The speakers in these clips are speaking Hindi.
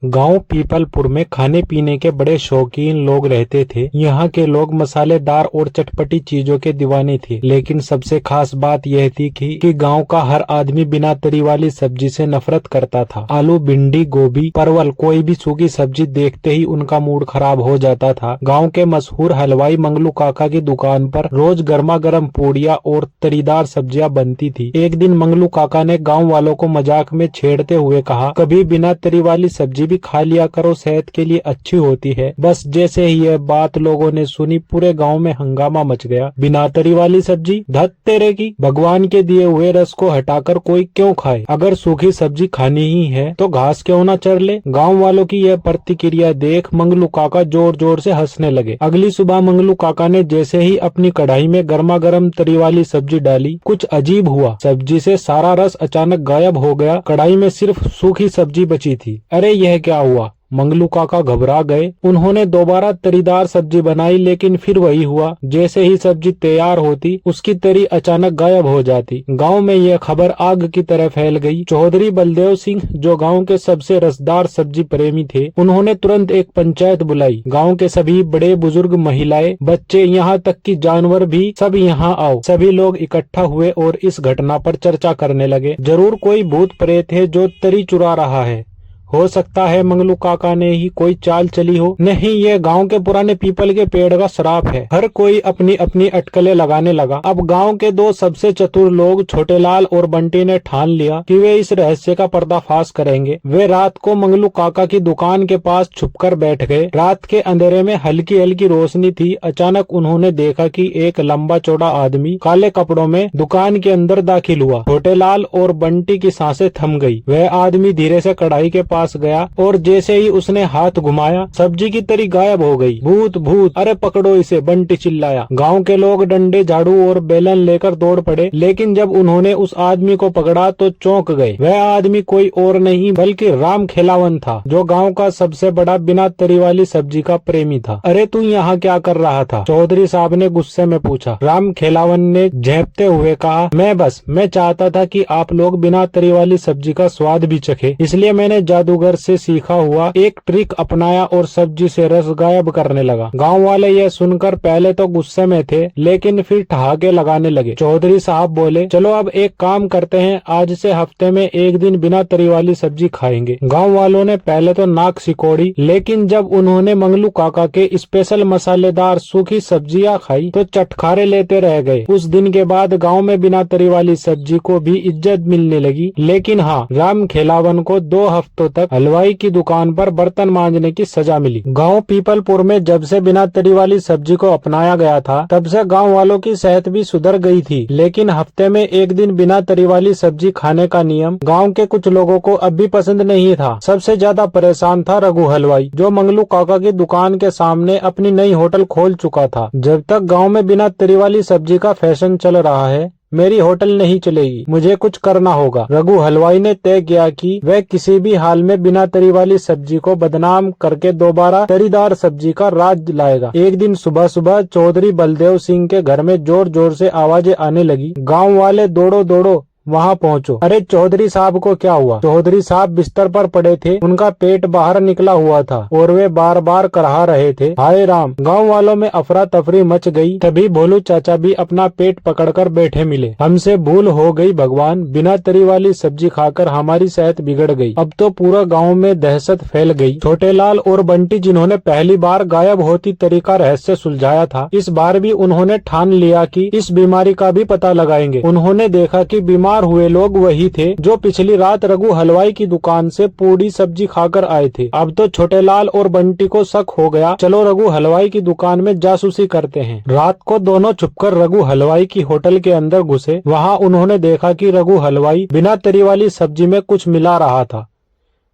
गांव पीपलपुर में खाने पीने के बड़े शौकीन लोग रहते थे। यहाँ के लोग मसालेदार और चटपटी चीजों के दीवाने थे। लेकिन सबसे खास बात यह थी कि गांव का हर आदमी बिना तरी वाली सब्जी से नफरत करता था। आलू, भिंडी, गोभी, परवल, कोई भी सूखी सब्जी देखते ही उनका मूड खराब हो जाता था। गाँव के मशहूर हलवाई मंगलू काका की दुकान पर रोज गर्मा गर्म पूड़ियाँ और तरीदार सब्जियां बनती थी। एक दिन मंगलू काका ने गाँव वालों को मजाक में छेड़ते हुए कहा, कभी बिना तरी वाली सब्जी भी खा लिया करो, सेहत के लिए अच्छी होती है। बस जैसे ही यह बात लोगों ने सुनी, पूरे गांव में हंगामा मच गया। बिना तरी वाली सब्जी, धत तेरे की, भगवान के दिए हुए रस को हटाकर कोई क्यों खाए? अगर सूखी सब्जी खानी ही है तो घास क्यों न चर ले? गांव वालों की यह प्रतिक्रिया देख मंगलू काका जोर जोर से हंसने लगे। अगली सुबह मंगलू काका ने जैसे ही अपनी कढ़ाई में गर्मा गर्म तरी वाली सब्जी डाली, कुछ अजीब हुआ। सब्जी से सारा रस अचानक गायब हो गया। कढ़ाई में सिर्फ सूखी सब्जी बची थी। अरे यह क्या हुआ? मंगलू काका घबरा गए। उन्होंने दोबारा तरीदार सब्जी बनाई, लेकिन फिर वही हुआ। जैसे ही सब्जी तैयार होती, उसकी तरी अचानक गायब हो जाती। गांव में यह खबर आग की तरह फैल गई। चौधरी बलदेव सिंह, जो गांव के सबसे रसदार सब्जी प्रेमी थे, उन्होंने तुरंत एक पंचायत बुलाई। गांव के सभी बड़े बुजुर्ग, महिलाएं, बच्चे, यहाँ तक कि जानवर भी, सब यहाँ आओ। सभी लोग इकट्ठा हुए और इस घटना पर चर्चा करने लगे। जरूर कोई भूत प्रेत है जो तरी चुरा रहा है। हो सकता है मंगलू काका ने ही कोई चाल चली हो। नहीं, ये गांव के पुराने पीपल के पेड़ का श्राप है। हर कोई अपनी अपनी अटकलें लगाने लगा। अब गांव के दो सबसे चतुर लोग, छोटेलाल और बंटी, ने ठान लिया कि वे इस रहस्य का पर्दाफाश करेंगे। वे रात को मंगलू काका की दुकान के पास छुपकर बैठ गए। रात के अंधेरे में हल्की हल्की रोशनी थी। अचानक उन्होंने देखा कि एक लंबा चौड़ा आदमी काले कपड़ों में दुकान के अंदर दाखिल हुआ। छोटेलाल और बंटी की सांसें थम गई। वह आदमी धीरे से कढ़ाई के पास गया और जैसे ही उसने हाथ घुमाया, सब्जी की तरी गायब हो गई। भूत भूत, अरे पकड़ो इसे, बंटी चिल्लाया। गांव के लोग डंडे, झाड़ू और बेलन लेकर दौड़ पड़े। लेकिन जब उन्होंने उस आदमी को पकड़ा तो चौंक गए। वह आदमी कोई और नहीं बल्कि राम खेलावन था, जो गांव का सबसे बड़ा बिना तरी वाली सब्जी का प्रेमी था। अरे तू यहाँ क्या कर रहा था? चौधरी साहब ने गुस्से में पूछा। राम खेलावन ने झेपते हुए कहा, मैं चाहता था कि आप लोग बिना तरी वाली सब्जी का स्वाद भी चखे, इसलिए मैंने जादूगर से सीखा हुआ एक ट्रिक अपनाया और सब्जी से रस गायब करने लगा। गांव वाले यह सुनकर पहले तो गुस्से में थे, लेकिन फिर ठहाके लगाने लगे। चौधरी साहब बोले, चलो अब एक काम करते हैं, आज से हफ्ते में एक दिन बिना तरी वाली सब्जी खाएंगे। गांव वालों ने पहले तो नाक सिकोड़ी, लेकिन जब उन्होंने मंगलू काका के स्पेशल मसालेदार सूखी सब्जियां खाई तो चटखारे लेते रह गए। उस दिन के बाद गाँव में बिना तरी वाली सब्जी को भी इज्जत मिलने लगी। लेकिन हाँ, राम खेलावन को 2 हफ्तों तक हलवाई की दुकान पर बर्तन मांजने की सजा मिली। गांव पीपलपुर में जब से बिना तरी वाली सब्जी को अपनाया गया था, तब से गांव वालों की सेहत भी सुधर गई थी। लेकिन हफ्ते में एक दिन बिना तरी वाली सब्जी खाने का नियम गांव के कुछ लोगों को अब भी पसंद नहीं था। सबसे ज्यादा परेशान था रघु हलवाई, जो मंगलू काका की दुकान के सामने अपनी नई होटल खोल चुका था। जब तक गाँव में बिना तरी वाली सब्जी का फैशन चल रहा है, मेरी होटल नहीं चलेगी, मुझे कुछ करना होगा। रघु हलवाई ने तय किया कि वह किसी भी हाल में बिना तरी वाली सब्जी को बदनाम करके दोबारा तरीदार सब्जी का राज लाएगा। एक दिन सुबह सुबह चौधरी बलदेव सिंह के घर में जोर जोर से आवाजें आने लगी। गांव वाले दौड़ो दौड़ो, वहाँ पहुँचो। अरे चौधरी साहब को क्या हुआ? चौधरी साहब बिस्तर पर पड़े थे। उनका पेट बाहर निकला हुआ था और वे बार बार करहा रहे थे, हाय राम। गांव वालों में अफरा तफरी मच गई। तभी भोलू चाचा भी अपना पेट पकड़कर बैठे मिले। हमसे भूल हो गई भगवान, बिना तरी वाली सब्जी खाकर हमारी सेहत बिगड़ गई। अब तो पूरा गाँव में दहशत फैल गई। छोटेलाल और बंटी, जिन्होंने पहली बार गायब होती तरी का रहस्य सुलझाया था, इस बार भी उन्होंने ठान लिया कि इस बीमारी का भी पता लगाएंगे। उन्होंने देखा कि बीमार हुए लोग वही थे जो पिछली रात रघु हलवाई की दुकान से पूरी सब्जी खाकर आए थे। अब तो छोटेलाल और बंटी को शक हो गया, चलो रघु हलवाई की दुकान में जासूसी करते हैं। रात को दोनों छुपकर रघु हलवाई की होटल के अंदर घुसे। वहाँ उन्होंने देखा कि रघु हलवाई बिना तरी वाली सब्जी में कुछ मिला रहा था।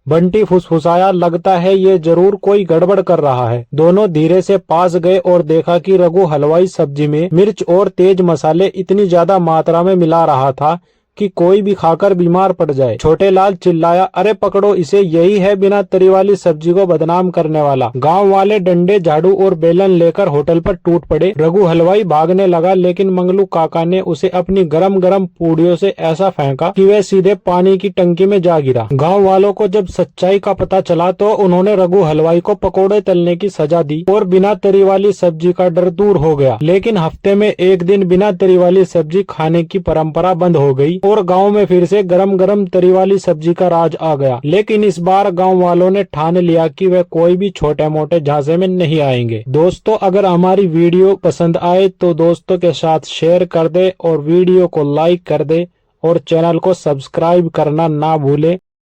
बंटी फुसफुसाया, लगता है ये जरूर कोई गड़बड़ कर रहा है। दोनों धीरे से पास गए और देखा कि रघु हलवाई सब्जी में मिर्च और तेज मसाले इतनी ज्यादा मात्रा में मिला रहा था कि कोई भी खाकर बीमार पड़ जाए। छोटे लाल चिल्लाया, अरे पकड़ो इसे, यही है बिना तरी वाली सब्जी को बदनाम करने वाला। गांव वाले डंडे, झाड़ू और बेलन लेकर होटल पर टूट पड़े। रघु हलवाई भागने लगा, लेकिन मंगलू काका ने उसे अपनी गरम गरम पूड़ियों से ऐसा फेंका कि वह सीधे पानी की टंकी में जा गिरा। गाँव वालों को जब सच्चाई का पता चला तो उन्होंने रघु हलवाई को पकौड़े तलने की सजा दी और बिना तरी वाली सब्जी का डर दूर हो गया। लेकिन हफ्ते में एक दिन बिना तरी वाली सब्जी खाने की परंपरा बंद हो गई और गांव में फिर से गरम गरम तरी वाली सब्जी का राज आ गया। लेकिन इस बार गांव वालों ने ठान लिया कि वे कोई भी छोटे मोटे झांसे में नहीं आएंगे। दोस्तों, अगर हमारी वीडियो पसंद आए तो दोस्तों के साथ शेयर कर दे और वीडियो को लाइक कर दे और चैनल को सब्सक्राइब करना ना भूले।